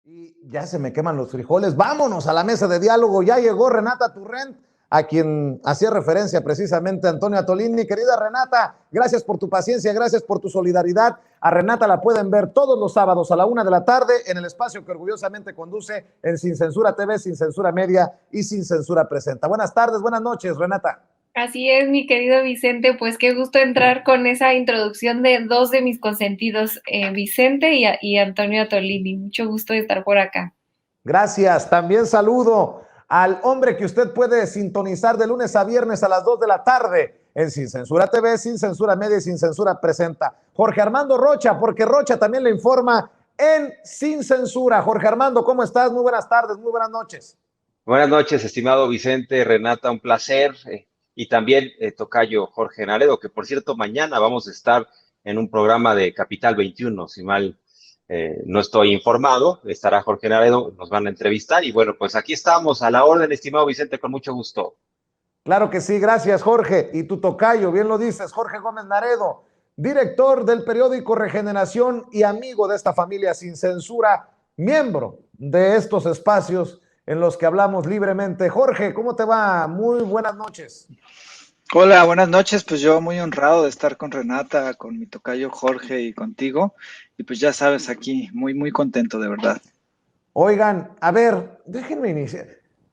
Y ya se me queman los frijoles. Vámonos a la mesa de diálogo. Ya llegó Renata Turrent, a quien hacía referencia precisamente Antonio Atolini. Querida Renata, gracias por tu paciencia, gracias por tu solidaridad. A Renata la pueden ver todos los sábados a la 1 de la tarde en el espacio que orgullosamente conduce en Sin Censura TV, Sin Censura Media y Sin Censura Presenta. Buenas tardes, buenas noches, Renata. Así es, mi querido Vicente, pues qué gusto entrar con esa introducción de dos de mis consentidos, Vicente y Antonio Atolini. Mucho gusto de estar por acá. Gracias. También saludo al hombre que usted puede sintonizar de lunes a viernes a las 2 de la tarde en Sin Censura TV, Sin Censura Media y Sin Censura Presenta. Jorge Armando Rocha, porque Rocha también le informa en Sin Censura. Jorge Armando, ¿cómo estás? Muy buenas tardes, muy buenas noches. Buenas noches, estimado Vicente, Renata, un placer. Y también tocayo Jorge Naredo, que por cierto, mañana vamos a estar en un programa de Capital 21, si mal no estoy informado, estará Jorge Naredo, nos van a entrevistar y bueno, pues aquí estamos a la orden, estimado Vicente, con mucho gusto. Claro que sí, gracias Jorge. Y tu tocayo, bien lo dices, Jorge Gómez Naredo, director del periódico Regeneración y amigo de esta familia Sin Censura, miembro de estos espacios en los que hablamos libremente. Jorge, ¿cómo te va? Muy buenas noches. Hola, buenas noches. Pues yo muy honrado de estar con Renata, con mi tocayo Jorge y contigo. Y pues ya sabes, aquí muy contento de verdad. Oigan, a ver, déjenme iniciar.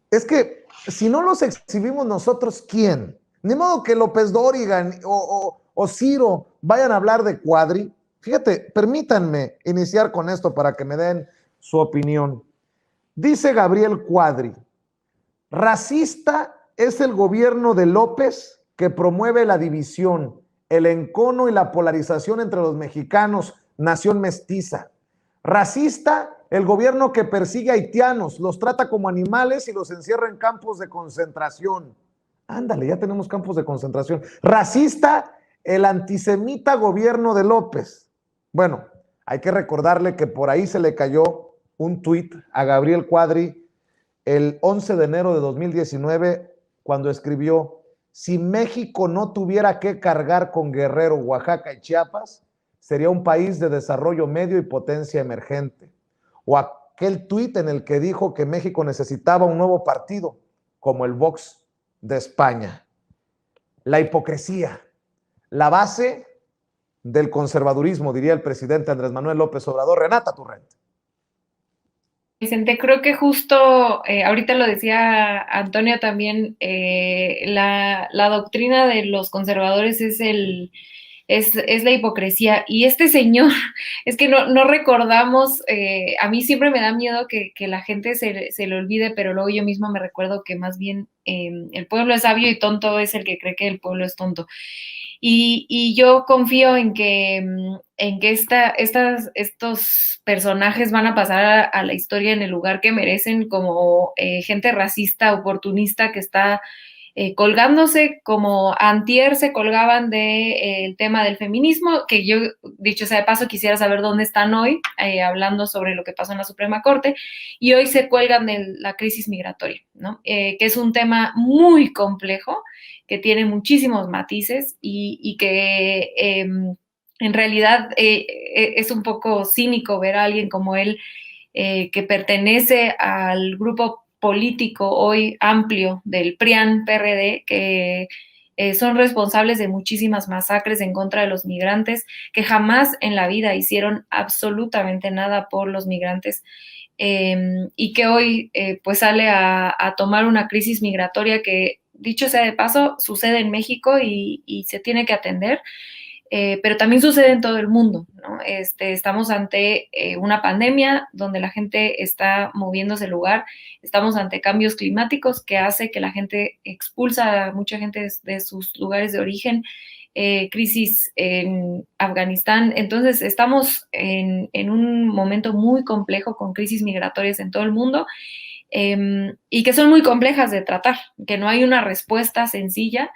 Es que si no los exhibimos nosotros, ¿quién? Ni modo que López Dóriga o Ciro vayan a hablar de Cuadri. Fíjate, permítanme iniciar con esto para que me den su opinión. Dice Gabriel Cuadri, racista es el gobierno de López que promueve la división, el encono y la polarización entre los mexicanos, nación mestiza. Racista, el gobierno que persigue a haitianos, los trata como animales y los encierra en campos de concentración. Ándale, ya tenemos campos de concentración. Racista, el antisemita gobierno de López. Bueno, hay que recordarle que por ahí se le cayó un tuit a Gabriel Cuadri el 11 de enero de 2019 cuando escribió: si México no tuviera que cargar con Guerrero, Oaxaca y Chiapas, sería un país de desarrollo medio y potencia emergente. O aquel tuit en el que dijo que México necesitaba un nuevo partido, como el Vox de España. La hipocresía, la base del conservadurismo, diría el presidente Andrés Manuel López Obrador. Renata Turrent. Vicente, creo que justo, ahorita lo decía Antonio también, la doctrina de los conservadores es la hipocresía. Y este señor, es que no recordamos, a mí siempre me da miedo que la gente se le olvide, pero luego yo misma me recuerdo que más bien el pueblo es sabio y tonto es el que cree que el pueblo es tonto. Y yo confío en que estos personajes van a pasar a la historia en el lugar que merecen, como gente racista, oportunista, que está colgándose, como antier se colgaban del tema del feminismo, que yo, dicho sea de paso, quisiera saber dónde están hoy, hablando sobre lo que pasó en la Suprema Corte, y hoy se cuelgan de la crisis migratoria, ¿no? Que es un tema muy complejo, que tiene muchísimos matices y que en realidad es un poco cínico ver a alguien como él, que pertenece al grupo político hoy amplio del PRIAN-PRD, que son responsables de muchísimas masacres en contra de los migrantes, que jamás en la vida hicieron absolutamente nada por los migrantes, y que hoy pues sale a tomar una crisis migratoria que, dicho sea de paso, sucede en México y se tiene que atender, pero también sucede en todo el mundo, ¿no? Estamos ante una pandemia donde la gente está moviéndose el lugar, estamos ante cambios climáticos que hace que la gente expulsa a mucha gente de sus lugares de origen, crisis en Afganistán. Entonces estamos en un momento muy complejo con crisis migratorias en todo el mundo, y que son muy complejas de tratar, que no hay una respuesta sencilla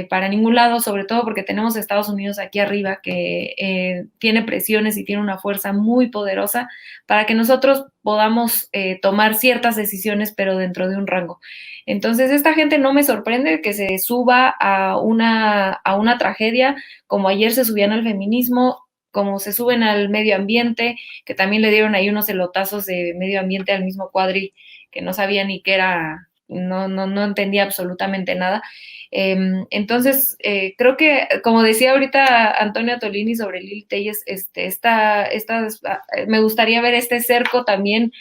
para ningún lado, sobre todo porque tenemos a Estados Unidos aquí arriba, que tiene presiones y tiene una fuerza muy poderosa para que nosotros podamos tomar ciertas decisiones, pero dentro de un rango. Entonces, esta gente no me sorprende que se suba a una tragedia, como ayer se subían al feminismo. como se suben al medio ambiente, que también le dieron ahí unos elotazos de medio ambiente al mismo Cuadri, que no sabía ni qué era, no entendía absolutamente nada. Entonces, creo que, como decía ahorita Antonio Tolini sobre Lili Telles, me gustaría ver este cerco también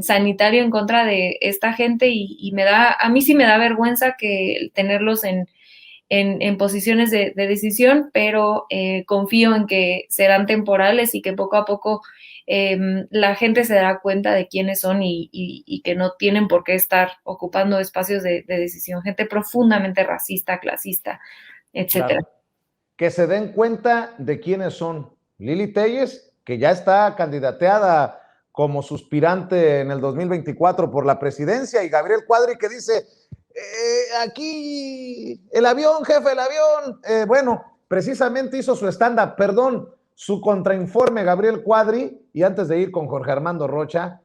sanitario en contra de esta gente y a mí sí me da vergüenza que tenerlos en posiciones de decisión, pero confío en que serán temporales y que poco a poco la gente se dará cuenta de quiénes son y que no tienen por qué estar ocupando espacios de decisión. Gente profundamente racista, clasista, etcétera. Claro. Que se den cuenta de quiénes son. Lili Telles, que ya está candidateada como suspirante en el 2024 por la presidencia, y Gabriel Cuadri, que dice, aquí el avión, jefe, el avión. Bueno, precisamente hizo su stand-up, perdón, su contrainforme Gabriel Cuadri, y antes de ir con Jorge Armando Rocha,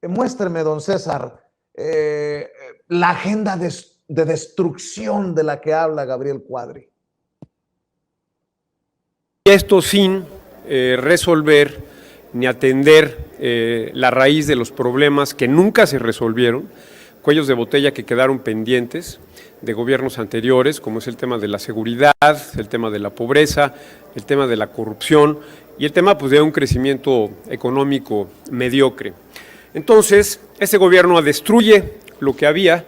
muéstreme, don César, la agenda de destrucción de la que habla Gabriel Cuadri. Esto sin resolver ni atender la raíz de los problemas que nunca se resolvieron, cuellos de botella que quedaron pendientes de gobiernos anteriores, como es el tema de la seguridad, el tema de la pobreza, el tema de la corrupción y el tema pues, de un crecimiento económico mediocre. Entonces, este gobierno destruye lo que había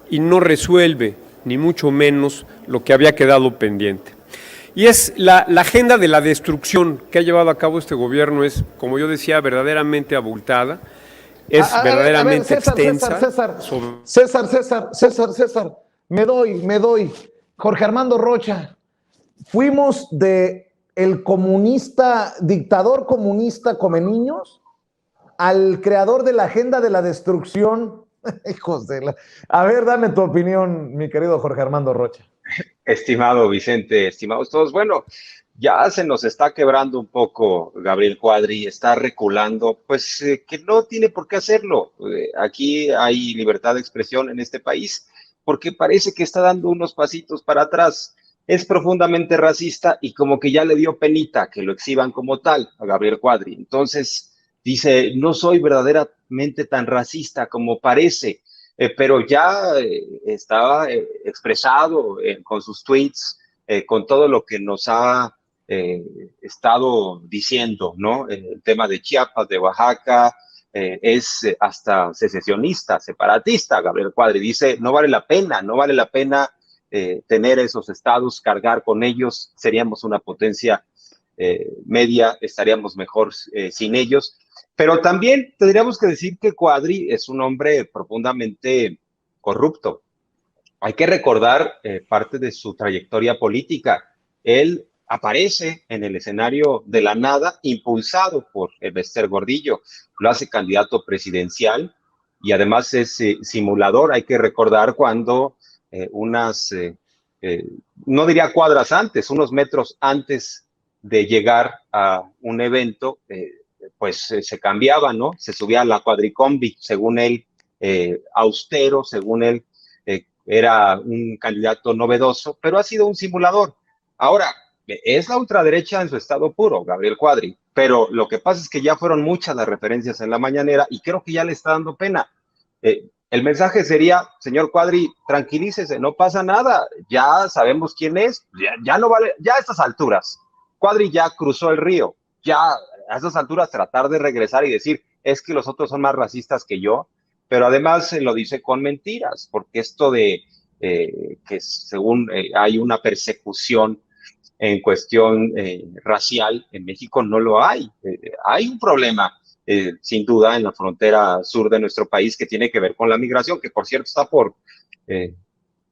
y no resuelve, ni mucho menos, lo que había quedado pendiente. Y es la agenda de la destrucción que ha llevado a cabo este gobierno es, como yo decía, verdaderamente abultada, es verdaderamente extensa. César, me doy. Jorge Armando Rocha, fuimos de el comunista, dictador comunista come niños, al creador de la agenda de la destrucción. Hijos de la... A ver, dame tu opinión, mi querido Jorge Armando Rocha. Estimado Vicente, estimados todos, bueno, ya se nos está quebrando un poco Gabriel Cuadri, está reculando, pues que no tiene por qué hacerlo. Aquí hay libertad de expresión en este país, porque parece que está dando unos pasitos para atrás. Es profundamente racista y como que ya le dio penita que lo exhiban como tal a Gabriel Cuadri. Entonces dice, no soy verdaderamente tan racista como parece. Pero ya estaba expresado con sus tweets, con todo lo que nos ha estado diciendo, ¿no? El tema de Chiapas, de Oaxaca, es hasta secesionista, separatista. Gabriel Cuadri dice, no vale la pena tener esos estados, cargar con ellos, seríamos una potencia media, estaríamos mejor sin ellos. Pero también tendríamos que decir que Cuadri es un hombre profundamente corrupto. Hay que recordar parte de su trayectoria política. Él aparece en el escenario de la nada, impulsado por Bester Gordillo. Lo hace candidato presidencial y además es simulador. Hay que recordar cuando no diría cuadras antes, unos metros antes de llegar a un evento, pues se cambiaba, ¿no? Se subía a la cuadricombi, según él, austero, según él, era un candidato novedoso, pero ha sido un simulador. Ahora, es la ultraderecha en su estado puro, Gabriel Cuadri, pero lo que pasa es que ya fueron muchas las referencias en la mañanera y creo que ya le está dando pena. El mensaje sería, señor Cuadri, tranquilícese, no pasa nada, ya sabemos quién es, ya no vale, ya a estas alturas, Cuadri ya cruzó el río, ya a estas alturas tratar de regresar y decir, es que los otros son más racistas que yo, pero además lo dice con mentiras, porque esto de que según hay una persecución en cuestión racial en México, no lo hay. Hay un problema, sin duda, en la frontera sur de nuestro país que tiene que ver con la migración, que por cierto está por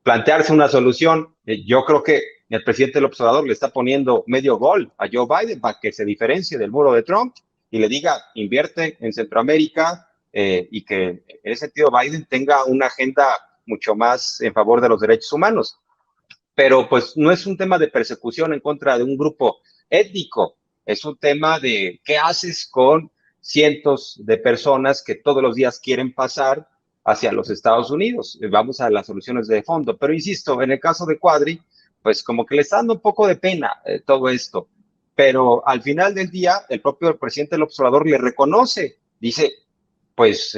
plantearse una solución. Yo creo que el presidente López Obrador le está poniendo medio gol a Joe Biden para que se diferencie del muro de Trump y le diga, invierte en Centroamérica y que en ese sentido Biden tenga una agenda mucho más en favor de los derechos humanos. Pero pues no es un tema de persecución en contra de un grupo étnico, es un tema de qué haces con cientos de personas que todos los días quieren pasar hacia los Estados Unidos. Vamos a las soluciones de fondo, pero insisto, en el caso de Cuadri, pues como que le está dando un poco de pena todo esto. pero al final del día el propio presidente López Obrador le reconoce, dice, pues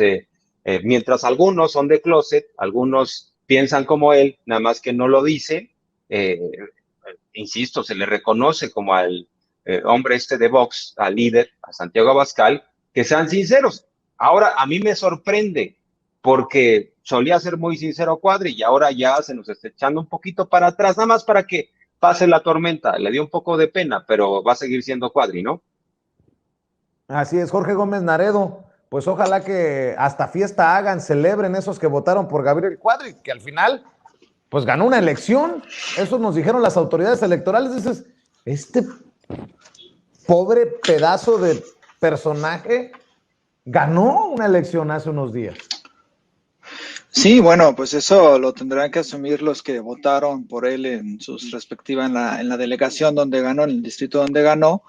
mientras algunos son de closet, algunos piensan como él, nada más que no lo dice, eh, insisto, se le reconoce como al hombre este de Vox, al líder, a Santiago Abascal, que sean sinceros. Ahora, a mí me sorprende, porque solía ser muy sincero Cuadri y ahora ya se nos está echando un poquito para atrás, nada más para que pase la tormenta. Le dio un poco de pena, pero va a seguir siendo Cuadri, ¿no? Así es, Jorge Gómez Naredo. Pues ojalá que hasta fiesta hagan, celebren esos que votaron por Gabriel Cuadri, que al final, pues ganó una elección. Eso nos dijeron las autoridades electorales. Dices, este pobre pedazo de personaje ganó una elección hace unos días. Sí, bueno, pues eso lo tendrán que asumir los que votaron por él en sus respectivas, en la delegación donde ganó, en el distrito donde ganó.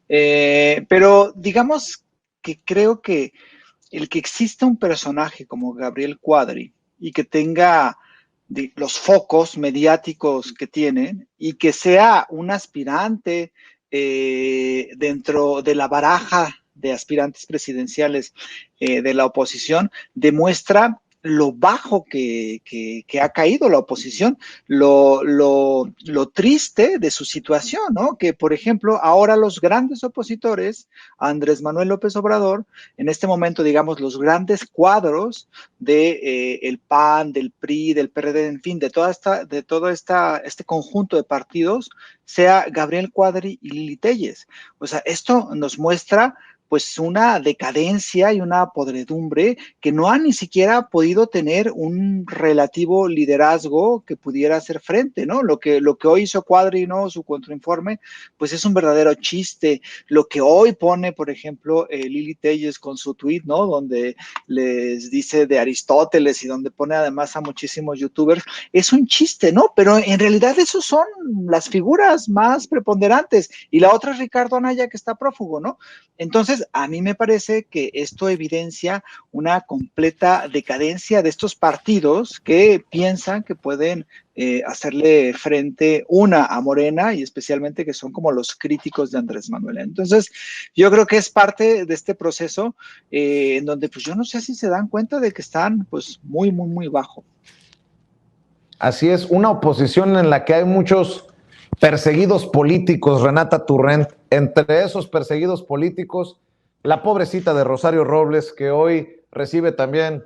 Pero digamos que creo que el que exista un personaje como Gabriel Cuadri y que tenga los focos mediáticos que tienen y que sea un aspirante dentro de la baraja de aspirantes presidenciales de la oposición, demuestra lo bajo que ha caído la oposición, lo triste de su situación, ¿no? Que, por ejemplo, ahora los grandes opositores, Andrés Manuel López Obrador, en este momento, digamos, los grandes cuadros de el PAN, del PRI, del PRD, en fin, de todo este conjunto de partidos, sea Gabriel Cuadri y Lili Téllez. O sea, esto nos muestra pues una decadencia y una podredumbre que no han ni siquiera podido tener un relativo liderazgo que pudiera hacer frente, ¿no? Lo que hoy hizo Cuadri, ¿no? Su contrainforme, pues es un verdadero chiste. Lo que hoy pone, por ejemplo, Lili Téllez con su tweet, ¿no? Donde les dice de Aristóteles y donde pone además a muchísimos youtubers, es un chiste, ¿no? Pero en realidad esos son las figuras más preponderantes. Y la otra es Ricardo Anaya, que está prófugo, ¿no? Entonces, a mí me parece que esto evidencia una completa decadencia de estos partidos que piensan que pueden hacerle frente a Morena y especialmente que son como los críticos de Andrés Manuel. Entonces, yo creo que es parte de este proceso en donde pues yo no sé si se dan cuenta de que están pues muy, muy, muy bajo. Así es, una oposición en la que hay muchos perseguidos políticos, Renata Turrent. Entre esos perseguidos políticos, la pobrecita de Rosario Robles, que hoy recibe también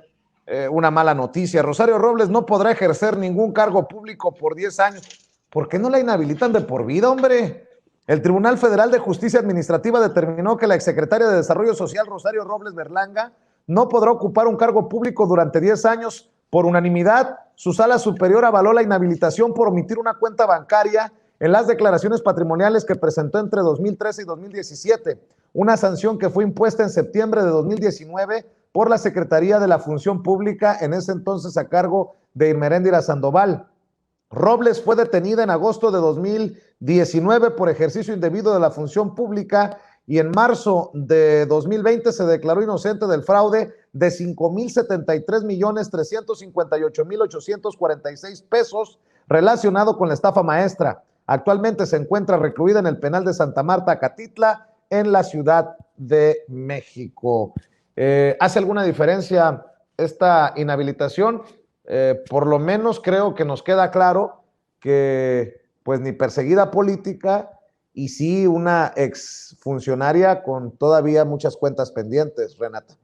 una mala noticia. Rosario Robles no podrá ejercer ningún cargo público por 10 años. ¿Por qué no la inhabilitan de por vida, hombre? El Tribunal Federal de Justicia Administrativa determinó que la exsecretaria de Desarrollo Social, Rosario Robles Berlanga, no podrá ocupar un cargo público durante 10 años. Por unanimidad, su sala superior avaló la inhabilitación por omitir una cuenta bancaria en las declaraciones patrimoniales que presentó entre 2013 y 2017, una sanción que fue impuesta en septiembre de 2019 por la Secretaría de la Función Pública, en ese entonces a cargo de Irmeréndira Sandoval. Robles fue detenida en agosto de 2019 por ejercicio indebido de la función pública y en marzo de 2020 se declaró inocente del fraude de 5,073,358,846 pesos relacionado con la estafa maestra. Actualmente se encuentra recluida en el penal de Santa Marta, Acatitla, en la Ciudad de México. ¿Hace alguna diferencia esta inhabilitación? Por lo menos creo que nos queda claro que pues ni perseguida política y sí una exfuncionaria con todavía muchas cuentas pendientes, Renata.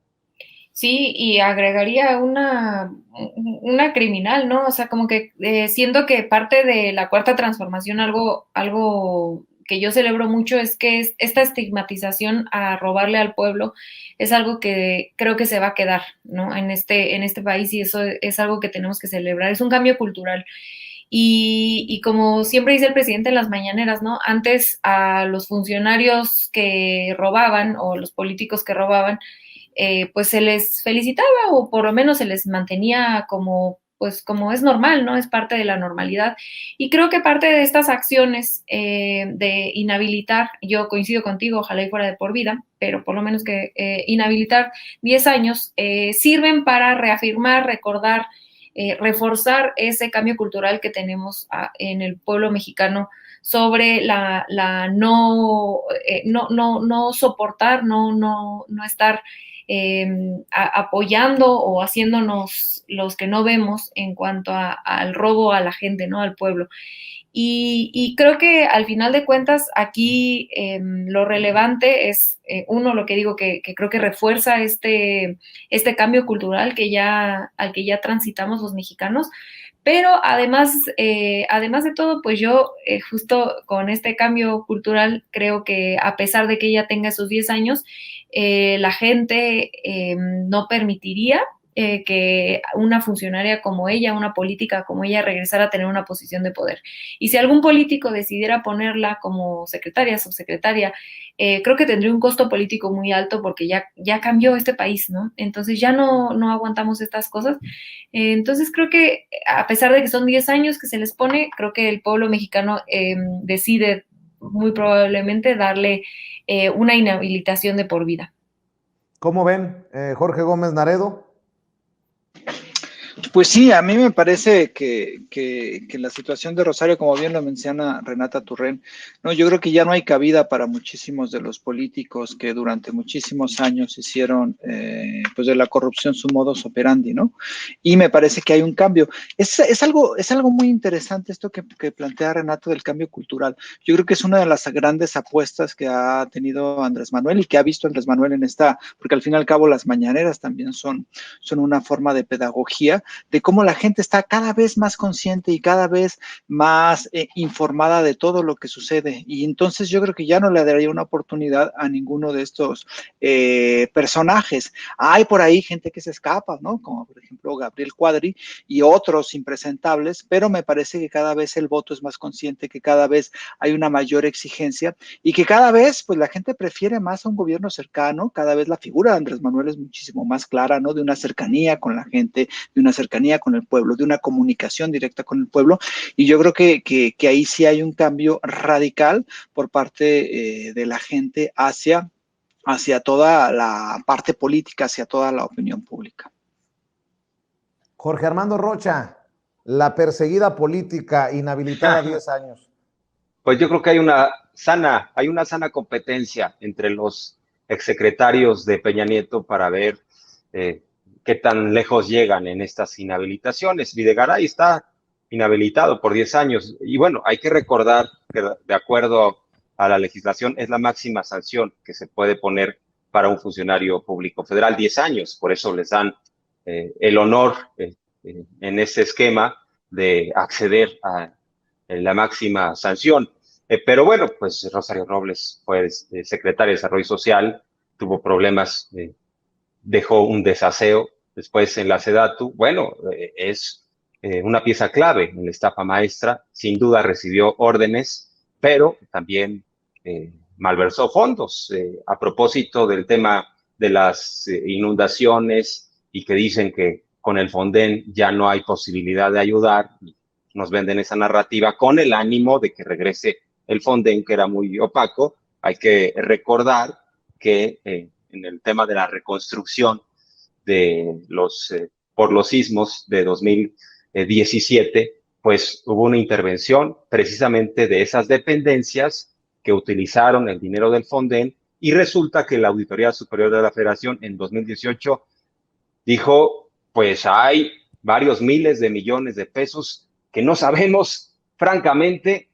Sí, y agregaría una criminal, ¿no? O sea, como que siento que parte de la cuarta transformación, algo que yo celebro mucho es que esta estigmatización a robarle al pueblo es algo que creo que se va a quedar, ¿no? En este país y eso es algo que tenemos que celebrar. Es un cambio cultural. Y como siempre dice el presidente en las mañaneras, ¿no? Antes a los funcionarios que robaban o los políticos que robaban, pues se les felicitaba o por lo menos se les mantenía como, pues como es normal, ¿no? Es parte de la normalidad. Y creo que parte de estas acciones de inhabilitar, yo coincido contigo, ojalá y fuera de por vida, pero por lo menos que inhabilitar 10 años, sirven para reafirmar, recordar, reforzar ese cambio cultural que tenemos en el pueblo mexicano sobre no soportar, no estar apoyando o haciéndonos los que no vemos en cuanto al robo a la gente, ¿no? Al pueblo. Y creo que al final de cuentas aquí lo relevante es, uno, lo que digo, que creo que refuerza este cambio cultural al que ya transitamos los mexicanos, pero además de todo, pues yo justo con este cambio cultural creo que a pesar de que ella tenga esos 10 años, la gente no permitiría que una funcionaria como ella, una política como ella, regresara a tener una posición de poder. Y si algún político decidiera ponerla como secretaria, subsecretaria, creo que tendría un costo político muy alto porque ya cambió este país, ¿no? Entonces ya no aguantamos estas cosas. Entonces creo que a pesar de que son 10 años que se les pone, creo que el pueblo mexicano decide muy probablemente darle una inhabilitación de por vida. ¿Cómo ven, Jorge Gómez Naredo? Pues sí, a mí me parece que la situación de Rosario, como bien lo menciona Renata Turren, no, yo creo que ya no hay cabida para muchísimos de los políticos que durante muchísimos años hicieron pues de la corrupción su modus operandi, ¿no? Y me parece que hay un cambio. Es algo muy interesante esto que plantea Renato del cambio cultural. Yo creo que es una de las grandes apuestas que ha tenido Andrés Manuel y que ha visto Andrés Manuel en esta, porque al fin y al cabo las mañaneras también son una forma de pedagogía, de cómo la gente está cada vez más consciente y cada vez más informada de todo lo que sucede. Y entonces yo creo que ya no le daría una oportunidad a ninguno de estos personajes. Hay por ahí gente que se escapa, ¿no? Como por ejemplo Gabriel Cuadri y otros impresentables, pero me parece que cada vez el voto es más consciente, que cada vez hay una mayor exigencia y que cada vez pues la gente prefiere más a un gobierno cercano, cada vez la figura de Andrés Manuel es muchísimo más clara, ¿no? De una cercanía con la gente, de una cercanía con el pueblo, de una comunicación directa con el pueblo, y yo creo que ahí sí hay un cambio radical por parte de la gente hacia toda la parte política, hacia toda la opinión pública. Jorge Armando Rocha, la perseguida política inhabilitada 10 años. Pues yo creo que hay una sana competencia entre los exsecretarios de Peña Nieto para ver qué tan lejos llegan en estas inhabilitaciones. Videgaray está inhabilitado por 10 años y bueno, hay que recordar que de acuerdo a la legislación es la máxima sanción que se puede poner para un funcionario público federal, 10 años, por eso les dan el honor en ese esquema de acceder a la máxima sanción. Pero bueno, pues Rosario Robles fue secretaria de Desarrollo Social, tuvo problemas, dejó un desaseo después en la SEDATU. Bueno, es una pieza clave en la estafa maestra, sin duda recibió órdenes, pero también malversó fondos. A propósito del tema de las inundaciones y que dicen que con el Fonden ya no hay posibilidad de ayudar, nos venden esa narrativa con el ánimo de que regrese el Fonden, que era muy opaco. Hay que recordar que en el tema de la reconstrucción de por los sismos de 2017, pues hubo una intervención precisamente de esas dependencias que utilizaron el dinero del Fonden y resulta que la Auditoría Superior de la Federación en 2018 dijo, pues hay varios miles de millones de pesos que no sabemos, francamente,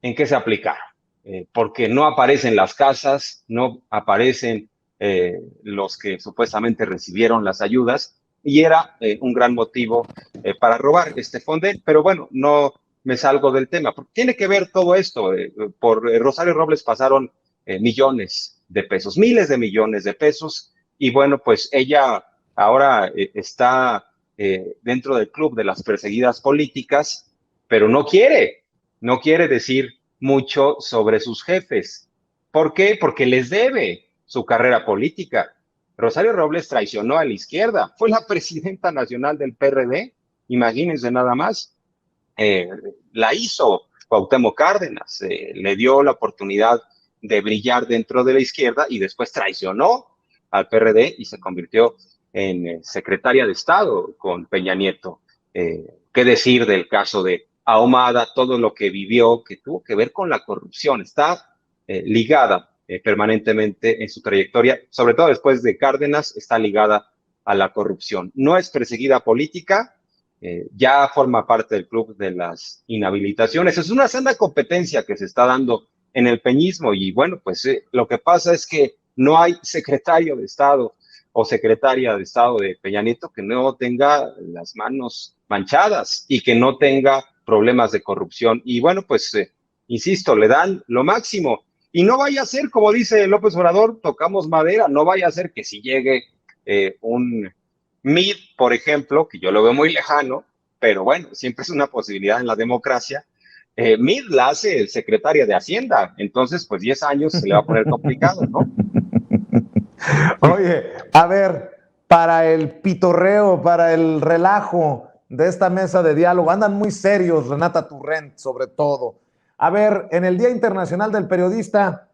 en qué se aplicaron, porque no aparecen las casas, no aparecen los que supuestamente recibieron las ayudas, y era un gran motivo para robar este Fonden, pero bueno, no me salgo del tema, porque tiene que ver todo esto. Por Rosario Robles pasaron millones de pesos, miles de millones de pesos, y bueno, pues ella ahora está dentro del club de las perseguidas políticas, pero no quiere decir mucho sobre sus jefes. ¿Por qué? Porque les debe su carrera política. Rosario Robles traicionó a la izquierda, fue la presidenta nacional del PRD, imagínense nada más. La hizo Cuauhtémoc Cárdenas, le dio la oportunidad de brillar dentro de la izquierda y después traicionó al PRD y se convirtió en secretaria de Estado con Peña Nieto. ¿Qué decir del caso de Ahumada, todo lo que vivió, que tuvo que ver con la corrupción, está ligada permanentemente en su trayectoria, sobre todo después de Cárdenas, está ligada a la corrupción. No es perseguida política, ya forma parte del club de las inhabilitaciones. Es una sana competencia que se está dando en el peñismo y bueno, pues lo que pasa es que no hay secretario de Estado o secretaria de Estado de Peña Nieto que no tenga las manos manchadas y que no tenga problemas de corrupción. Y bueno, pues, insisto, le dan lo máximo. Y no vaya a ser, como dice López Obrador, tocamos madera, no vaya a ser que si llegue un Mid, por ejemplo, que yo lo veo muy lejano, pero bueno, siempre es una posibilidad en la democracia. Mid la hace secretaria de Hacienda, entonces pues 10 años se le va a poner complicado, ¿no? Oye, a ver, para el pitorreo, para el relajo de esta mesa de diálogo, andan muy serios, Renata Turrent, sobre todo. A ver, en el Día Internacional del Periodista,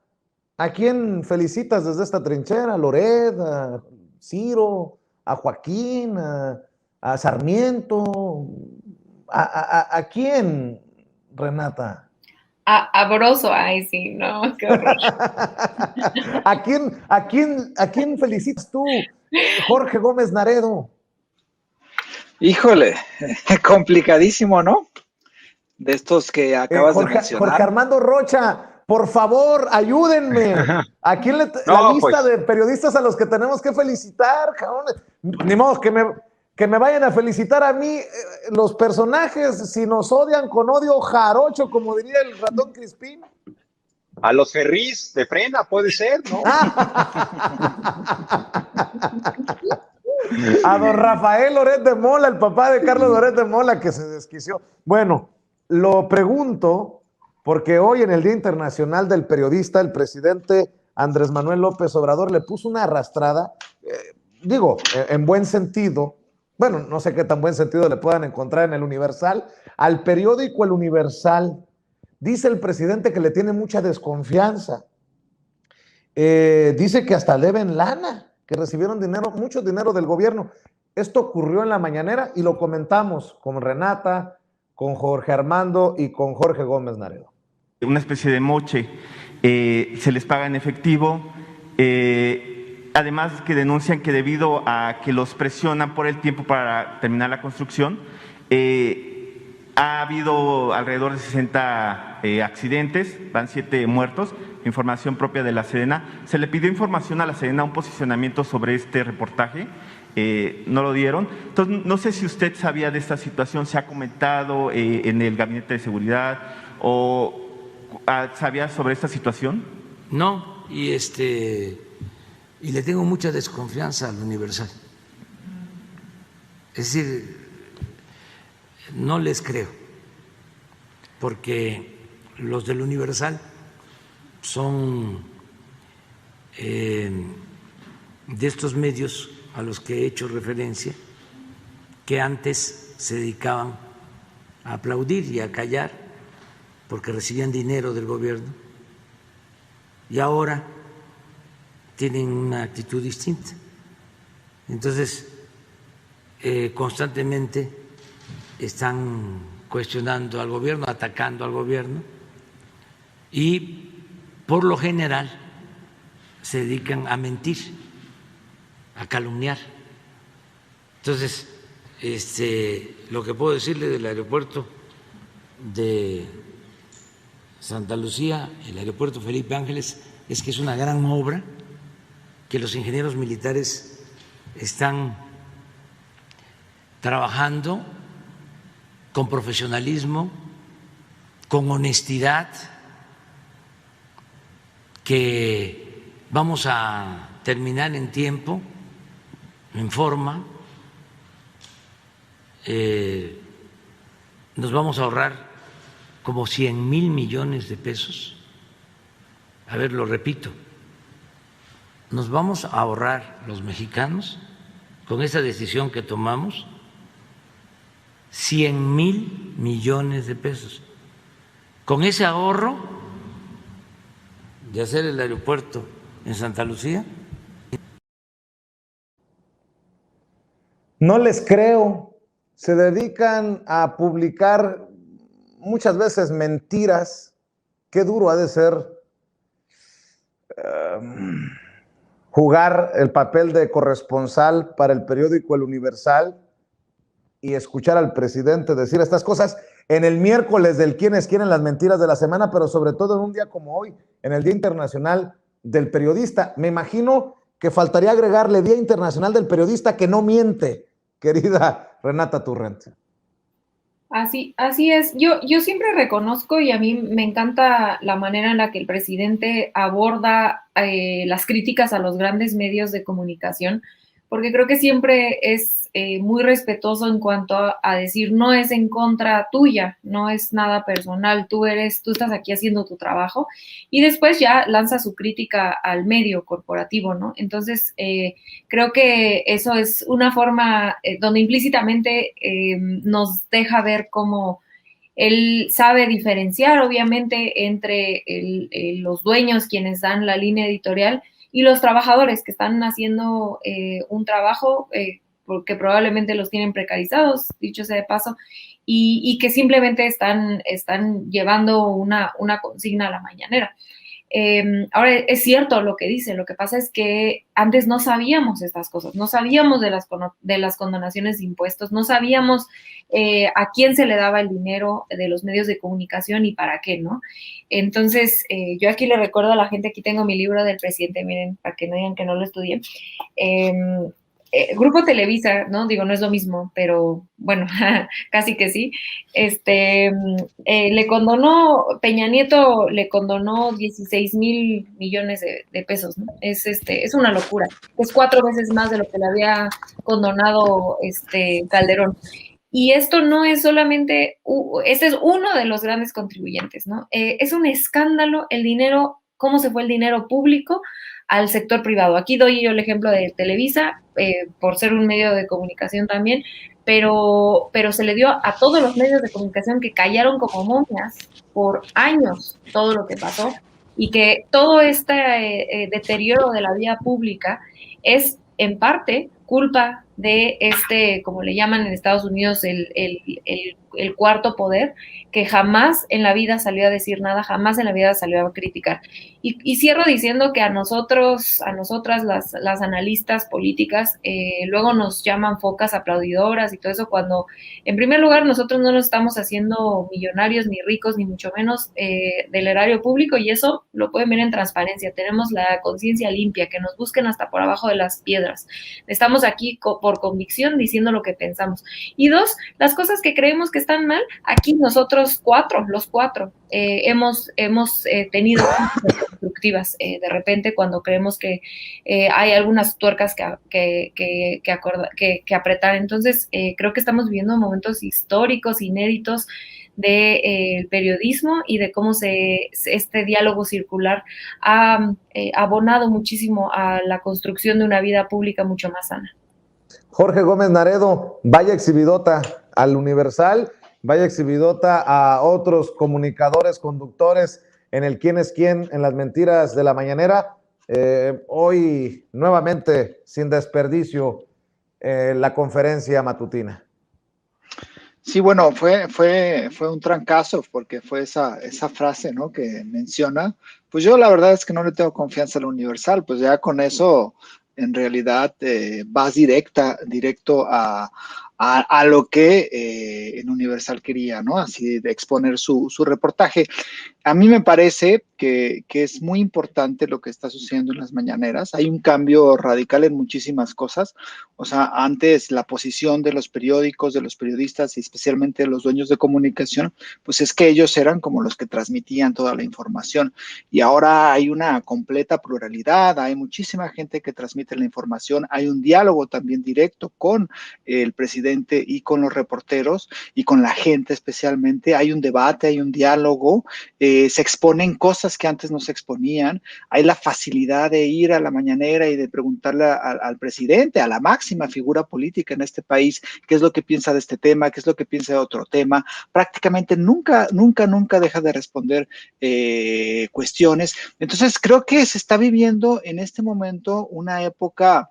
¿a quién felicitas desde esta trinchera? ¿A Loret, a Ciro, a Joaquín, a Sarmiento? ¿A quién, Renata? A Broso, ay, sí, no, qué horror. ¿A quién felicitas tú, Jorge Gómez Naredo? Híjole, complicadísimo, ¿no? De estos que acabas de mencionar. Jorge Armando Rocha, por favor, ayúdenme. ¿A quién la No, lista pues, de periodistas a los que tenemos que felicitar, cabrón? Ni modo que me vayan a felicitar a mí los personajes, si nos odian con odio jarocho, como diría el ratón Crispín. a los Ferris de Frena puede ser, ¿no? A don Rafael Loret de Mola, el papá de Carlos Loret de Mola, que se desquició. Bueno, lo pregunto porque hoy en el Día Internacional del Periodista, el presidente Andrés Manuel López Obrador le puso una arrastrada, en buen sentido, bueno, no sé qué tan buen sentido le puedan encontrar en el Universal, al periódico El Universal. Dice el presidente que le tiene mucha desconfianza. Dice que hasta deben lana, que recibieron dinero, mucho dinero del gobierno. Esto ocurrió en la mañanera y lo comentamos con Renata, con Jorge Armando y con Jorge Gómez Naredo. Una especie de moche, se les paga en efectivo, además que denuncian que debido a que los presionan por el tiempo para terminar la construcción, ha habido alrededor de 60 accidentes, van 7 muertos, información propia de la Sedena. Se le pidió información a la Sedena, un posicionamiento sobre este reportaje, no lo dieron. Entonces, no sé si usted sabía de esta situación, se ha comentado en el Gabinete de Seguridad o sabía sobre esta situación. No, y le tengo mucha desconfianza al Universal. Es decir, no les creo, porque los del Universal son de estos medios a los que he hecho referencia, que antes se dedicaban a aplaudir y a callar porque recibían dinero del gobierno, y ahora tienen una actitud distinta. Entonces, constantemente están cuestionando al gobierno, atacando al gobierno, y por lo general se dedican a mentir, a calumniar. Entonces, lo que puedo decirle del aeropuerto de Santa Lucía, el aeropuerto Felipe Ángeles, es que es una gran obra, que los ingenieros militares están trabajando con profesionalismo, con honestidad, que vamos a terminar en tiempo, en forma, nos vamos a ahorrar como 100,000 millones de pesos. A ver, lo repito, nos vamos a ahorrar los mexicanos con esa decisión que tomamos 100,000 millones de pesos. Con ese ahorro de hacer el aeropuerto en Santa Lucía. No les creo. Se dedican a publicar muchas veces mentiras. Qué duro ha de ser jugar el papel de corresponsal para el periódico El Universal y escuchar al presidente decir estas cosas en el miércoles del quiénes quieren las mentiras de la semana, pero sobre todo en un día como hoy, en el Día Internacional del Periodista. Me imagino que faltaría agregarle Día Internacional del Periodista que no miente, querida Renata Turrent. Así es. Yo siempre reconozco y a mí me encanta la manera en la que el presidente aborda las críticas a los grandes medios de comunicación, porque creo que siempre es muy respetuoso en cuanto a decir no es en contra tuya, no es nada personal, tú estás aquí haciendo tu trabajo, y después ya lanza su crítica al medio corporativo, ¿no? Entonces, creo que eso es una forma donde implícitamente nos deja ver cómo él sabe diferenciar, obviamente, entre los dueños, quienes dan la línea editorial, y los trabajadores que están haciendo un trabajo porque probablemente los tienen precarizados, dicho sea de paso, y que simplemente están llevando una consigna a la mañanera. Ahora, es cierto lo que dice, lo que pasa es que antes no sabíamos estas cosas, no sabíamos de las condonaciones de impuestos, no sabíamos a quién se le daba el dinero de los medios de comunicación y para qué, ¿no? Entonces, yo aquí le recuerdo a la gente, aquí tengo mi libro del presidente, miren, para que no digan que no lo estudié. Grupo Televisa, ¿no? Digo, no es lo mismo, pero bueno, casi que sí. Le condonó, Peña Nieto le condonó 16,000 millones de pesos, ¿no? Es una locura. Es 4 veces más de lo que le había condonado Calderón. Y esto no es solamente, este es uno de los grandes contribuyentes, ¿no? Es un escándalo el dinero, cómo se fue el dinero público al sector privado. Aquí doy yo el ejemplo de Televisa, por ser un medio de comunicación también, pero se le dio a todos los medios de comunicación que callaron como momias por años todo lo que pasó, y que todo este deterioro de la vía pública es en parte culpa de como le llaman en Estados Unidos, el cuarto poder, que jamás en la vida salió a decir nada, jamás en la vida salió a criticar. Y cierro diciendo que a nosotras, las analistas políticas, luego nos llaman focas aplaudidoras y todo eso, cuando en primer lugar nosotros no nos estamos haciendo millonarios, ni ricos, ni mucho menos del erario público, y eso lo pueden ver en transparencia. Tenemos la conciencia limpia, que nos busquen hasta por abajo de las piedras. Estamos aquí por convicción diciendo lo que pensamos. Y dos, las cosas que creemos que están mal, aquí nosotros los cuatro, hemos tenido constructivas de repente cuando creemos que hay algunas tuercas que apretar. Entonces, creo que estamos viviendo momentos históricos, inéditos del periodismo y de cómo este diálogo circular ha abonado muchísimo a la construcción de una vida pública mucho más sana. Jorge Gómez Naredo, vaya exhibidota al Universal, vaya exhibidota a otros comunicadores, conductores en el quién es quién, en las mentiras de la mañanera. Hoy nuevamente sin desperdicio la conferencia matutina. Sí, bueno, fue un trancazo porque fue esa frase, ¿no?, que menciona. Pues yo la verdad es que no le tengo confianza al Universal, pues ya con eso en realidad vas directo a lo que el Universal quería, ¿no? Así de exponer su reportaje. A mí me parece que es muy importante lo que está sucediendo en las mañaneras. Hay un cambio radical en muchísimas cosas. O sea, antes la posición de los periódicos, de los periodistas y especialmente de los dueños de comunicación, pues es que ellos eran como los que transmitían toda la información. Y ahora hay una completa pluralidad, hay muchísima gente que transmite la información, hay un diálogo también directo con el presidente y con los reporteros y con la gente especialmente. Hay un debate, hay un diálogo, se exponen cosas que antes no se exponían, hay la facilidad de ir a la mañanera y de preguntarle al presidente, a la máxima figura política en este país, qué es lo que piensa de este tema, qué es lo que piensa de otro tema. Prácticamente nunca deja de responder cuestiones. Entonces creo que se está viviendo en este momento una época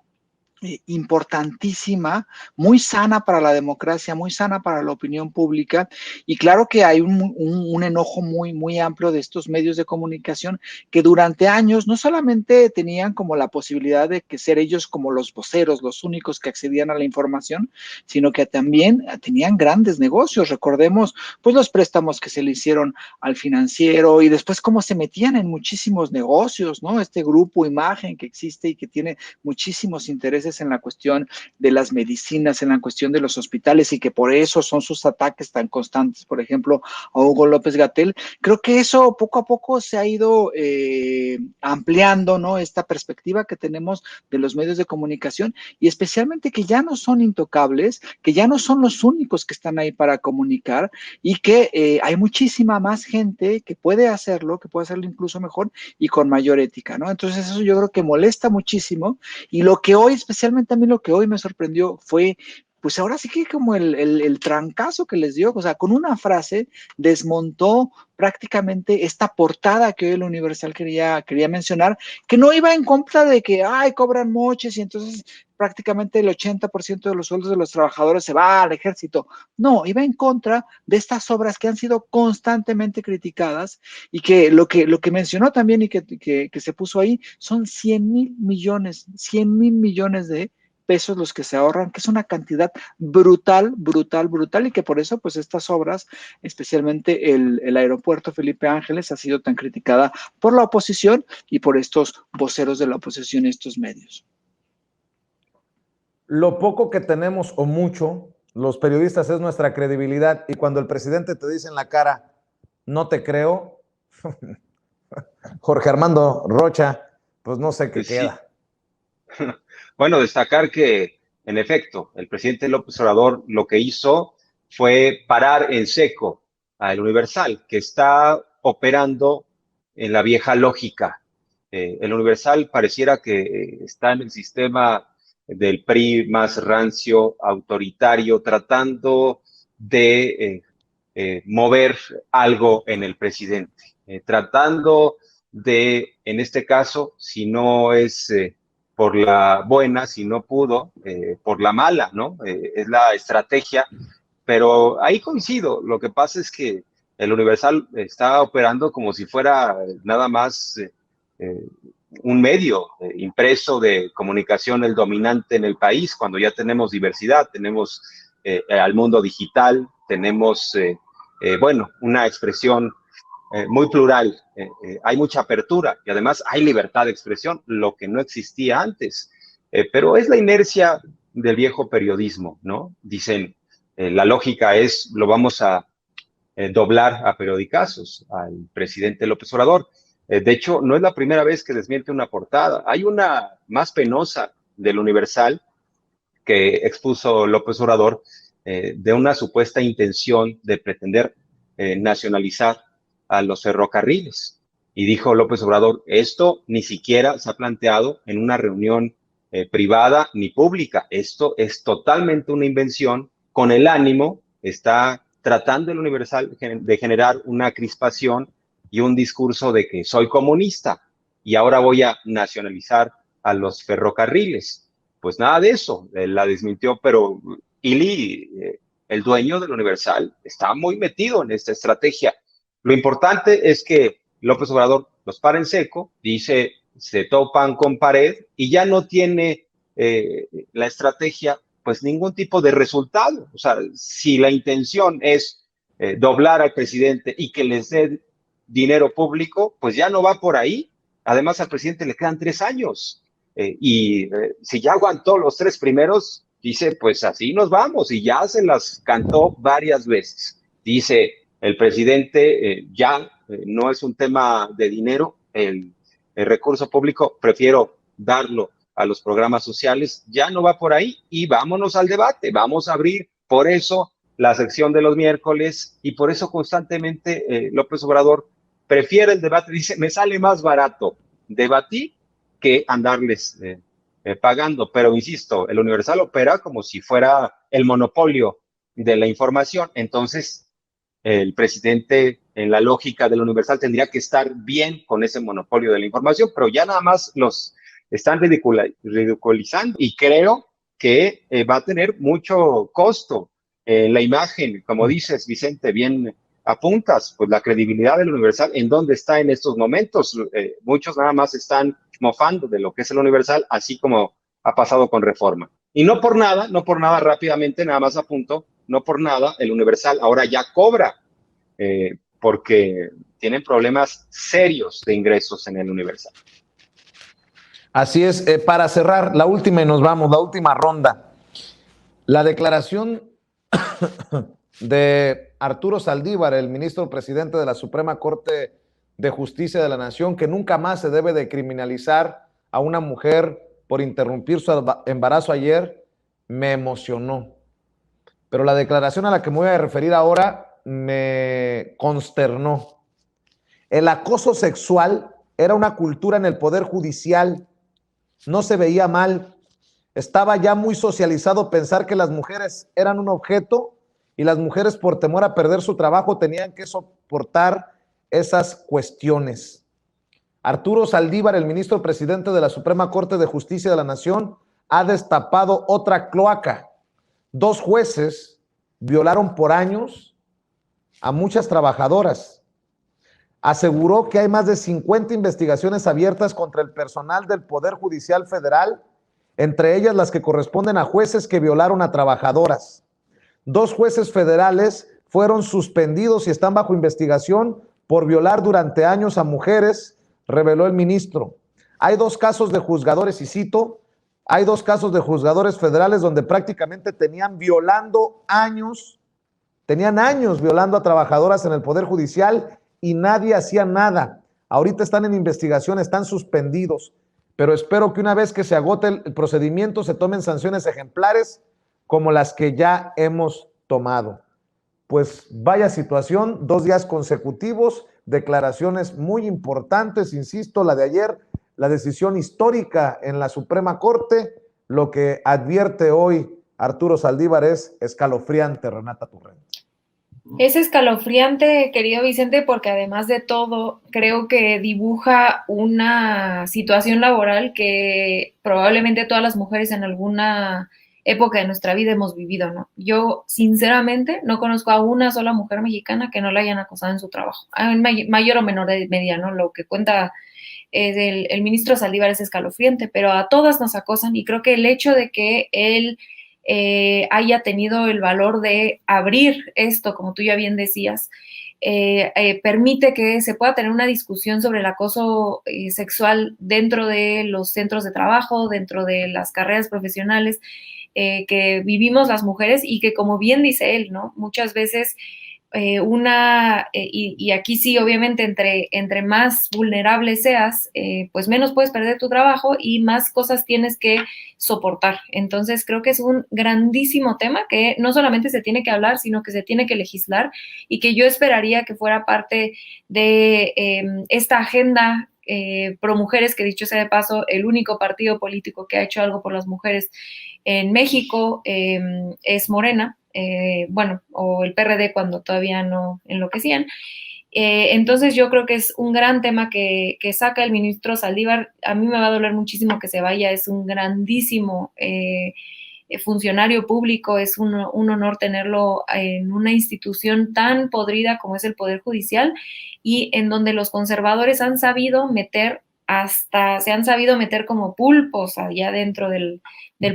importantísima, muy sana para la democracia, muy sana para la opinión pública, y claro que hay un enojo muy amplio de estos medios de comunicación que durante años no solamente tenían como la posibilidad de que ser ellos como los voceros, los únicos que accedían a la información, sino que también tenían grandes negocios. Recordemos pues los préstamos que se le hicieron al Financiero y después cómo se metían en muchísimos negocios, ¿no? Este grupo Imagen que existe y que tiene muchísimos intereses en la cuestión de las medicinas, en la cuestión de los hospitales, y que por eso son sus ataques tan constantes, por ejemplo, a Hugo López-Gatell. Creo que eso poco a poco se ha ido ampliando, ¿no? Esta perspectiva que tenemos de los medios de comunicación, y especialmente que ya no son intocables, que ya no son los únicos que están ahí para comunicar, y que hay muchísima más gente que puede hacerlo incluso mejor y con mayor ética, ¿no? Entonces eso yo creo que molesta muchísimo. Y lo que hoy, especialmente a mí lo que hoy me sorprendió fue, pues ahora sí que como el trancazo que les dio, o sea, con una frase desmontó prácticamente esta portada que hoy el Universal quería mencionar, que no iba en contra de que, ay, cobran moches y entonces prácticamente el 80% de los sueldos de los trabajadores se va al ejército. No, iba en contra de estas obras que han sido constantemente criticadas, y que lo que mencionó también y que se puso ahí son 100,000 millones de pesos los que se ahorran, que es una cantidad brutal, y que por eso pues estas obras, especialmente el aeropuerto Felipe Ángeles, ha sido tan criticada por la oposición y por estos voceros de la oposición y estos medios. Lo poco que tenemos o mucho, los periodistas, es nuestra credibilidad, y cuando el presidente te dice en la cara, no te creo, Jorge Armando Rocha, pues no sé qué queda. Bueno, destacar que, en efecto, el presidente López Obrador lo que hizo fue parar en seco al Universal, que está operando en la vieja lógica. El Universal pareciera que está en el sistema del PRI más rancio, autoritario, tratando de mover algo en el presidente, tratando de, en este caso, si no es por la buena, si no pudo, por la mala, ¿no? Es la estrategia, pero ahí coincido. Lo que pasa es que el Universal está operando como si fuera nada más un medio impreso de comunicación, el dominante en el país, cuando ya tenemos diversidad, tenemos al mundo digital, tenemos, bueno, una expresión muy plural, hay mucha apertura y además hay libertad de expresión, lo que no existía antes. Pero es la inercia del viejo periodismo, ¿no? Dicen, la lógica es, lo vamos a doblar a periodicazos al presidente López Obrador. De hecho, no es la primera vez que desmiente una portada. Hay una más penosa del Universal que expuso López Obrador de una supuesta intención de pretender nacionalizar a los ferrocarriles. Y dijo López Obrador, esto ni siquiera se ha planteado en una reunión privada ni pública. Esto es totalmente una invención con el ánimo, está tratando el Universal de generar una crispación y un discurso de que soy comunista y ahora voy a nacionalizar a los ferrocarriles. Pues nada de eso, la desmintió, pero Ili, el dueño del Universal, está muy metido en esta estrategia. Lo importante es que López Obrador los para en seco, dice, se topan con pared y ya no tiene la estrategia, pues ningún tipo de resultado. O sea, si la intención es doblar al presidente y que les dé dinero público, pues ya no va por ahí. Además, al presidente le quedan 3 años. Si ya aguantó los 3 primeros, dice, pues así nos vamos, y ya se las cantó varias veces. Dice el presidente, no es un tema de dinero, el recurso público prefiero darlo a los programas sociales, ya no va por ahí, y vámonos al debate, vamos a abrir por eso la sección de los miércoles, y por eso constantemente López Obrador prefiere el debate, dice, me sale más barato debatir que andarles pagando. Pero insisto, el Universal opera como si fuera el monopolio de la información. Entonces, el presidente, en la lógica del Universal, tendría que estar bien con ese monopolio de la información, pero ya nada más los están ridiculizando y creo que va a tener mucho costo en la imagen, como dices, Vicente, bien apuntas, pues la credibilidad del Universal, ¿en dónde está en estos momentos? Muchos nada más están mofando de lo que es el Universal, así como ha pasado con Reforma. Y no por nada, rápidamente, nada más apunto, no por nada, el Universal ahora ya cobra, porque tienen problemas serios de ingresos en el Universal. Así es, para cerrar, la última y nos vamos, la última ronda. La declaración de Arturo Saldívar, el ministro presidente de la Suprema Corte de Justicia de la Nación, que nunca más se debe de criminalizar a una mujer por interrumpir su embarazo ayer, me emocionó. Pero la declaración a la que me voy a referir ahora me consternó. El acoso sexual era una cultura en el Poder Judicial, no se veía mal. Estaba ya muy socializado pensar que las mujeres eran un objeto y las mujeres, por temor a perder su trabajo, tenían que soportar esas cuestiones. Arturo Saldívar, el ministro presidente de la Suprema Corte de Justicia de la Nación, ha destapado otra cloaca. 2 jueces violaron por años a muchas trabajadoras. Aseguró que hay más de 50 investigaciones abiertas contra el personal del Poder Judicial Federal, entre ellas las que corresponden a jueces que violaron a trabajadoras. 2 jueces federales fueron suspendidos y están bajo investigación por violar durante años a mujeres, reveló el ministro. Hay 2 casos de juzgadores, y cito, hay 2 casos de juzgadores federales donde prácticamente tenían años violando a trabajadoras en el Poder Judicial y nadie hacía nada. Ahorita están en investigación, están suspendidos, pero espero que una vez que se agote el procedimiento se tomen sanciones ejemplares como las que ya hemos tomado. Pues vaya situación, 2 días consecutivos, declaraciones muy importantes, insisto, la de ayer, la decisión histórica en la Suprema Corte, lo que advierte hoy Arturo Saldívar es escalofriante, Renata Turrent. Es escalofriante, querido Vicente, porque además de todo, creo que dibuja una situación laboral que probablemente todas las mujeres en alguna época de nuestra vida hemos vivido, ¿no? Yo, sinceramente, no conozco a una sola mujer mexicana que no la hayan acosado en su trabajo, en mayor o menor medida, ¿no? Lo que cuenta el ministro Saldívar es escalofriante, pero a todas nos acosan y creo que el hecho de que él haya tenido el valor de abrir esto, como tú ya bien decías, permite que se pueda tener una discusión sobre el acoso sexual dentro de los centros de trabajo, dentro de las carreras profesionales que vivimos las mujeres y que, como bien dice él, ¿no? Muchas veces y aquí sí, obviamente, entre más vulnerable seas, pues menos puedes perder tu trabajo y más cosas tienes que soportar. Entonces, creo que es un grandísimo tema que no solamente se tiene que hablar, sino que se tiene que legislar y que yo esperaría que fuera parte de esta agenda pro mujeres, que dicho sea de paso, el único partido político que ha hecho algo por las mujeres en México es Morena. Bueno, o el PRD cuando todavía no enloquecían. Entonces yo creo que es un gran tema que saca el ministro Saldívar. A mí me va a doler muchísimo que se vaya, es un grandísimo funcionario público, es un honor tenerlo en una institución tan podrida como es el Poder Judicial y en donde los conservadores han sabido meter se han sabido meter como pulpos allá dentro del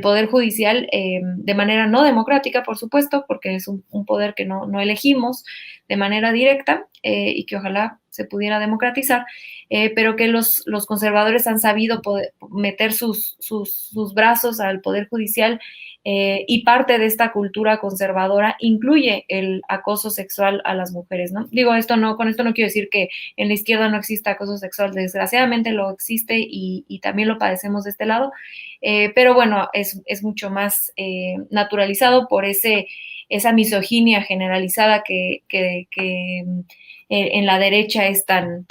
Poder Judicial de manera no democrática, por supuesto, porque es un poder que no elegimos de manera directa y que ojalá se pudiera democratizar, pero que los conservadores han sabido meter sus brazos al Poder Judicial y parte de esta cultura conservadora incluye el acoso sexual a las mujeres, ¿no? Digo, con esto no quiero decir que en la izquierda no exista acoso sexual, desgraciadamente lo existe y también lo padecemos de este lado, pero bueno, es mucho más naturalizado por esa misoginia generalizada que en la derecha es tan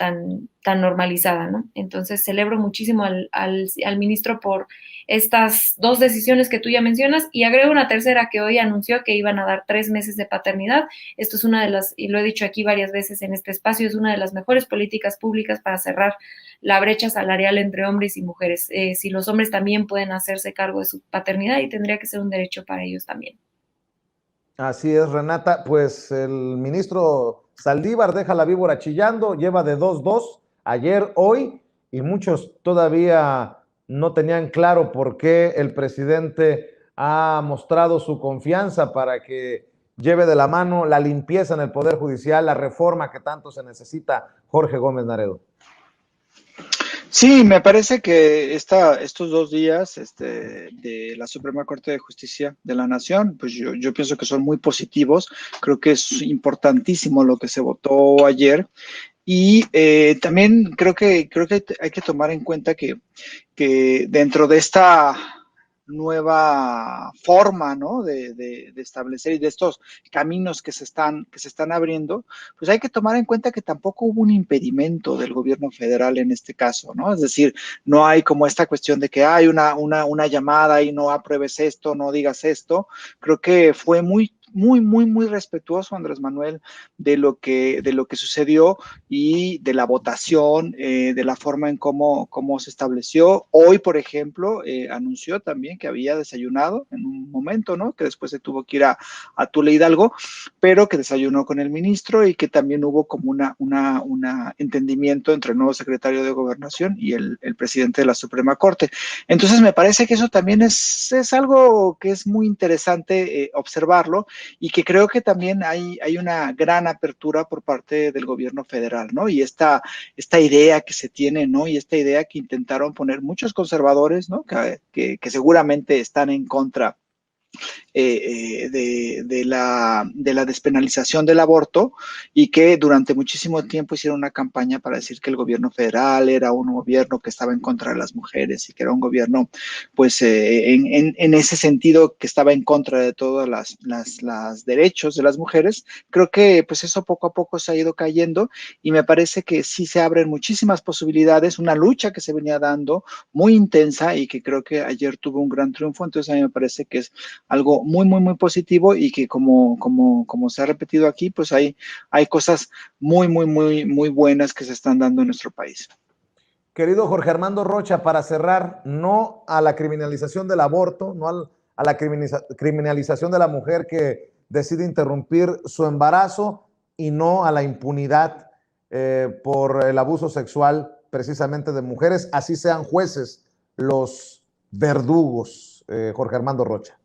normalizada, ¿no? Entonces celebro muchísimo al ministro por estas dos decisiones que tú ya mencionas, y agrego una tercera que hoy anunció que iban a dar 3 meses de paternidad. Esto es una de las, y lo he dicho aquí varias veces en este espacio, es una de las mejores políticas públicas para cerrar la brecha salarial entre hombres y mujeres. Si los hombres también pueden hacerse cargo de su paternidad, y tendría que ser un derecho para ellos también. Así es, Renata. Pues el ministro Saldívar deja la víbora chillando, lleva de 2-2 ayer, hoy, y muchos todavía no tenían claro por qué el presidente ha mostrado su confianza para que lleve de la mano la limpieza en el Poder Judicial, la reforma que tanto se necesita. Jorge Gómez Naredo. Sí, me parece que estos 2 días de la Suprema Corte de Justicia de la Nación, pues yo pienso que son muy positivos. Creo que es importantísimo lo que se votó ayer. Y también creo que hay que tomar en cuenta que dentro de esta nueva forma, ¿no? de establecer y de estos caminos que se están abriendo, pues hay que tomar en cuenta que tampoco hubo un impedimento del gobierno federal en este caso, ¿no? Es decir, no hay como esta cuestión de que hay una llamada y no apruebes esto, no digas esto. Creo que fue muy respetuoso Andrés Manuel de lo que sucedió y de la votación, de la forma en cómo se estableció. Hoy, por ejemplo, anunció también que había desayunado en un momento, ¿no? Que después se tuvo que ir a Tula Hidalgo, pero que desayunó con el ministro y que también hubo como una entendimiento entre el nuevo secretario de Gobernación y el presidente de la Suprema Corte. Entonces, me parece que eso también es algo que es muy interesante observarlo, y que creo que también hay una gran apertura por parte del gobierno federal, ¿no? Y esta idea que se tiene, ¿no? Y esta idea que intentaron poner muchos conservadores, ¿no? Que seguramente están en contra de la despenalización del aborto, y que durante muchísimo tiempo hicieron una campaña para decir que el gobierno federal era un gobierno que estaba en contra de las mujeres y que era un gobierno, pues, en ese sentido, que estaba en contra de todos los derechos de las mujeres. Creo que pues eso poco a poco se ha ido cayendo, y me parece que sí se abren muchísimas posibilidades, una lucha que se venía dando muy intensa y que creo que ayer tuvo un gran triunfo. Entonces a mí me parece que es algo muy positivo, y que como se ha repetido aquí, pues hay cosas muy buenas que se están dando en nuestro país. Querido Jorge Armando Rocha, para cerrar, no a la criminalización del aborto, no a la criminalización de la mujer que decide interrumpir su embarazo, y no a la impunidad por el abuso sexual precisamente de mujeres, así sean jueces los verdugos. Jorge Armando Rocha.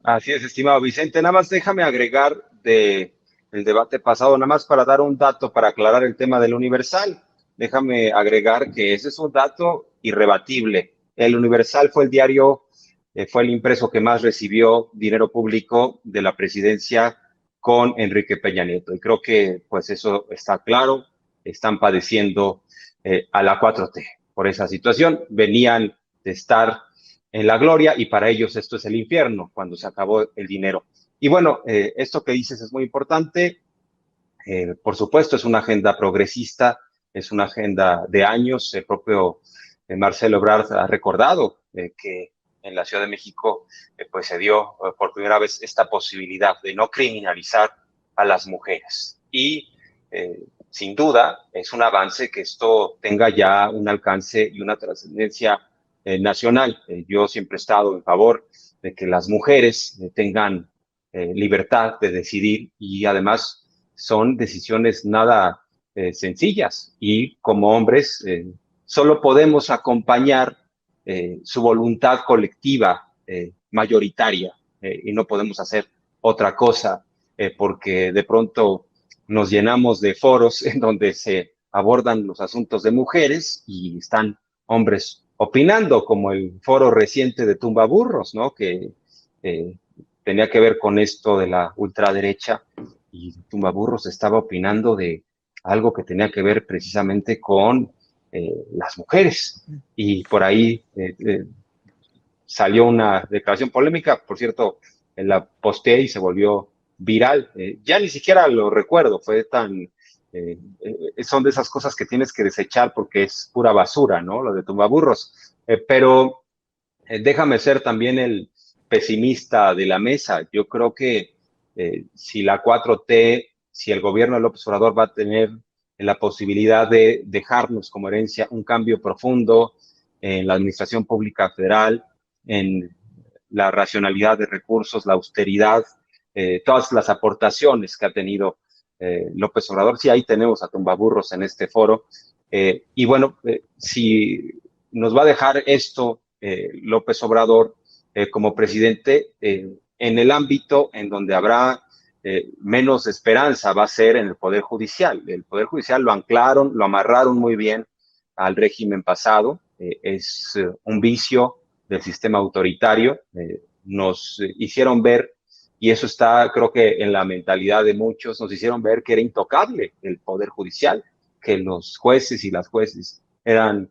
Así es, estimado Vicente. Nada más déjame agregar del debate pasado, nada más para dar un dato, para aclarar el tema del Universal. Déjame agregar que ese es un dato irrebatible. El Universal fue el diario, fue el impreso que más recibió dinero público de la presidencia con Enrique Peña Nieto. Y creo que pues eso está claro. Están padeciendo a la 4T por esa situación. Venían de estar en la gloria, y para ellos esto es el infierno cuando se acabó el dinero. Y bueno, esto que dices es muy importante. Por supuesto, es una agenda progresista, es una agenda de años. El propio Marcelo Ebrard ha recordado que en la Ciudad de México pues se dio por primera vez esta posibilidad de no criminalizar a las mujeres. Y sin duda es un avance que esto tenga ya un alcance y una trascendencia nacional. Yo siempre he estado en favor de que las mujeres tengan libertad de decidir, y además son decisiones nada sencillas, y como hombres solo podemos acompañar su voluntad colectiva mayoritaria, y no podemos hacer otra cosa porque de pronto nos llenamos de foros en donde se abordan los asuntos de mujeres y están hombres opinando, como el foro reciente de Tumbaburros, ¿no? Que tenía que ver con esto de la ultraderecha, y Tumbaburros estaba opinando de algo que tenía que ver precisamente con las mujeres, y por ahí salió una declaración polémica, por cierto, la posteé y se volvió viral. Ya ni siquiera lo recuerdo, fue tan... son de esas cosas que tienes que desechar porque es pura basura, ¿no? Lo de Tumbaburros. Pero Déjame ser también el pesimista de la mesa. Yo creo que si la 4T, si el gobierno de López Obrador va a tener la posibilidad de dejarnos como herencia un cambio profundo en la administración pública federal, en la racionalidad de recursos, la austeridad, todas las aportaciones que ha tenido López Obrador. Sí, ahí tenemos a tumbaburros en este foro. Y bueno, si nos va a dejar esto López Obrador como presidente en el ámbito en donde habrá menos esperanza, va a ser en el Poder Judicial. El Poder Judicial lo anclaron, lo amarraron muy bien al régimen pasado. Es un vicio del sistema autoritario. Nos hicieron ver, y eso está creo que en la mentalidad de muchos, nos hicieron ver que era intocable el Poder Judicial, que los jueces y las jueces eran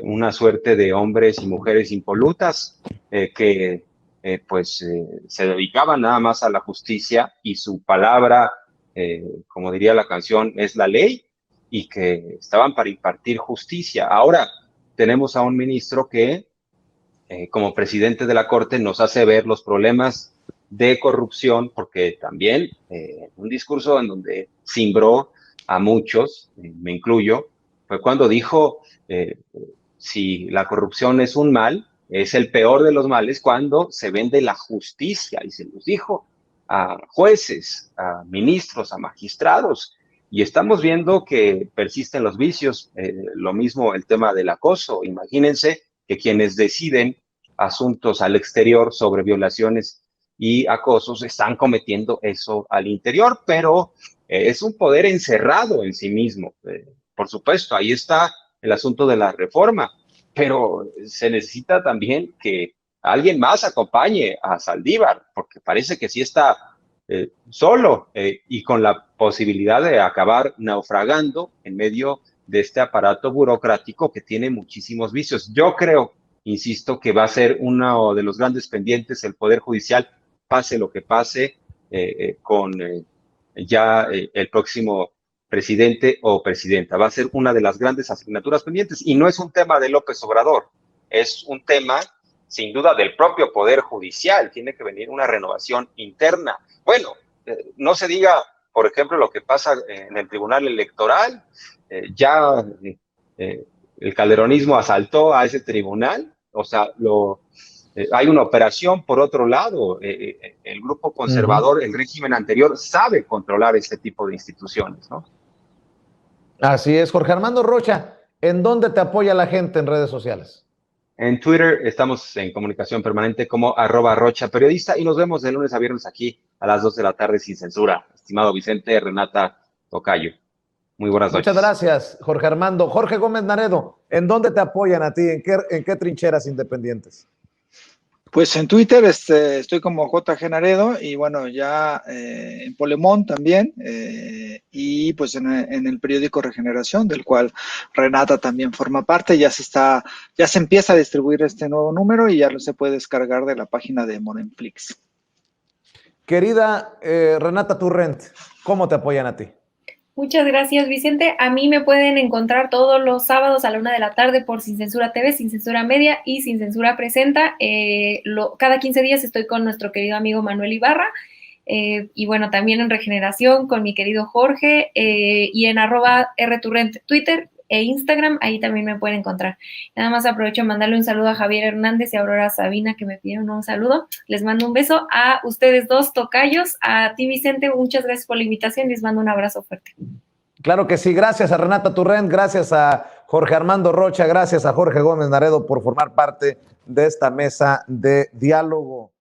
una suerte de hombres y mujeres impolutas que se dedicaban nada más a la justicia y su palabra, como diría la canción, es la ley, y que estaban para impartir justicia. Ahora tenemos a un ministro que, como presidente de la Corte, nos hace ver los problemas de corrupción, porque también un discurso en donde cimbró a muchos, me incluyo, fue cuando dijo, si la corrupción es un mal, es el peor de los males cuando se vende la justicia, y se los dijo a jueces, a ministros, a magistrados, y estamos viendo que persisten los vicios, lo mismo el tema del acoso. Imagínense que quienes deciden asuntos al exterior sobre violaciones y acosos están cometiendo eso al interior, pero es un poder encerrado en sí mismo. Por supuesto, ahí está el asunto de la reforma, pero se necesita también que alguien más acompañe a Saldívar, porque parece que sí está solo y con la posibilidad de acabar naufragando en medio de este aparato burocrático que tiene muchísimos vicios. Yo creo, insisto, que va a ser uno de los grandes pendientes el Poder Judicial, pase lo que pase, con el próximo presidente o presidenta. Va a ser una de las grandes asignaturas pendientes, y no es un tema de López Obrador, es un tema sin duda del propio Poder Judicial. Tiene que venir una renovación interna. Bueno, no se diga, por ejemplo, lo que pasa en el Tribunal Electoral. Ya el calderonismo asaltó a ese tribunal, o sea, hay una operación por otro lado. El grupo conservador, el régimen anterior, sabe controlar este tipo de instituciones, ¿no? Así es. Jorge Armando Rocha, ¿en dónde te apoya la gente en redes sociales? En Twitter estamos en comunicación permanente como @RochaPeriodista, y nos vemos de lunes a viernes aquí a las 2 de la tarde sin censura. Estimado Vicente, Renata, tocayo, muy buenas noches. Muchas gracias, Jorge Armando. Jorge Gómez Naredo, ¿en dónde te apoyan a ti? ¿En qué trincheras independientes? Pues en Twitter estoy como JG Naredo, y bueno, ya en Polemón también, y pues en el periódico Regeneración, del cual Renata también forma parte. Ya se empieza a distribuir este nuevo número, y ya se puede descargar de la página de Morenflix. Querida Renata Turrent, ¿cómo te apoyan a ti? Muchas gracias, Vicente. A mí me pueden encontrar todos los sábados a la 1 de la tarde por Sin Censura TV, Sin Censura Media y Sin Censura Presenta. Cada 15 días estoy con nuestro querido amigo Manuel Ibarra. Y bueno, también en Regeneración con mi querido Jorge, y en @rturrent Twitter e Instagram, ahí también me pueden encontrar. Nada más aprovecho a mandarle un saludo a Javier Hernández y a Aurora Sabina, que me pidieron un saludo. Les mando un beso a ustedes dos, tocayos. A ti, Vicente, muchas gracias por la invitación. Les mando un abrazo fuerte. Claro que sí. Gracias a Renata Turrent, gracias a Jorge Armando Rocha, gracias a Jorge Gómez Naredo por formar parte de esta mesa de diálogo.